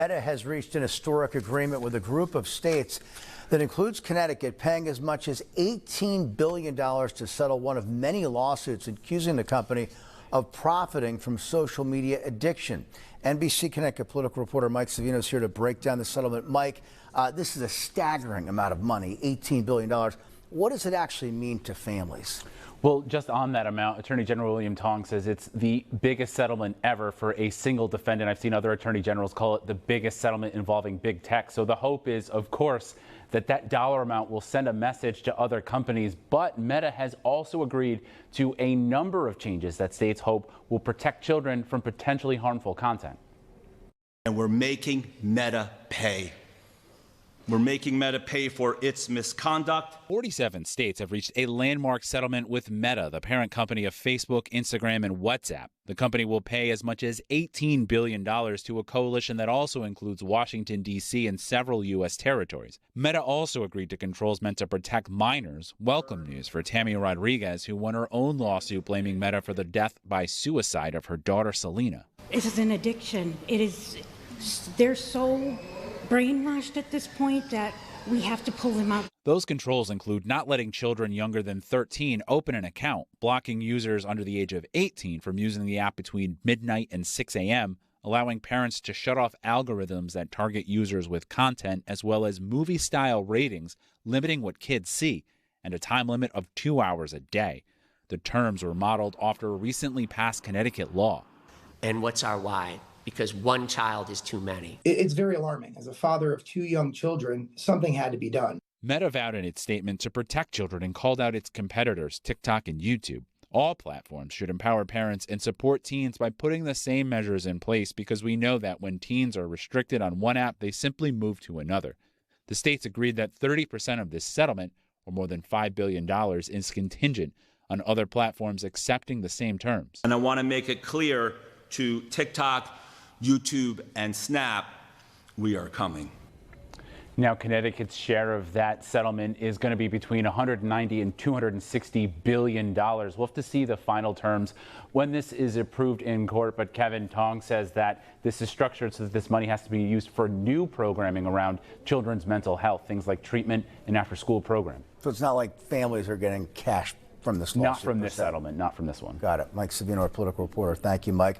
Meta has reached an historic agreement with a group of states that includes Connecticut, paying as much as $18 billion to settle one of many lawsuits accusing the company of profiting from social media addiction. NBC Connecticut political reporter Mike Savino is here to break down the settlement. Mike, this is a staggering amount of money, $18 billion. What does it actually mean to families? Well, just on that amount, Attorney General William Tong says it's the biggest settlement ever for a single defendant. I've seen other attorney generals call it the biggest settlement involving big tech. So the hope is, of course, that dollar amount will send a message to other companies. But Meta has also agreed to a number of changes that states hope will protect children from potentially harmful content. And we're making Meta pay. We're making Meta pay for its misconduct. 47 states have reached a landmark settlement with Meta, the parent company of Facebook, Instagram, and WhatsApp. The company will pay as much as $18 billion to a coalition that also includes Washington, D.C. and several U.S. territories. Meta also agreed to controls meant to protect minors. Welcome news for Tammy Rodriguez, who won her own lawsuit blaming Meta for the death by suicide of her daughter, Selena. This is an addiction. They're so brainwashed at this point that we have to pull them out. Those controls include not letting children younger than 13 open an account, blocking users under the age of 18 from using the app between midnight and 6 a.m., allowing parents to shut off algorithms that target users with content, as well as movie-style ratings, limiting what kids see, and a time limit of 2 hours a day. The terms were modeled after a recently passed Connecticut law. And what's our why? Because one child is too many. It's very alarming. As a father of two young children, something had to be done. Meta vowed in its statement to protect children and called out its competitors, TikTok and YouTube. All platforms should empower parents and support teens by putting the same measures in place, because we know that when teens are restricted on one app, they simply move to another. The states agreed that 30% of this settlement, or more than $5 billion, is contingent on other platforms accepting the same terms. And I want to make it clear to TikTok, YouTube, and Snap, we are coming. Now, Connecticut's share of that settlement is going to be between $190 and $260 billion. We'll have to see the final terms when this is approved in court. But Kevin, Tong says that this is structured so that this money has to be used for new programming around children's mental health, things like treatment and after-school program. So it's not like families are getting cash from this lawsuit. Not from this settlement, not from this one. Got it. Mike Savino, our political reporter. Thank you, Mike.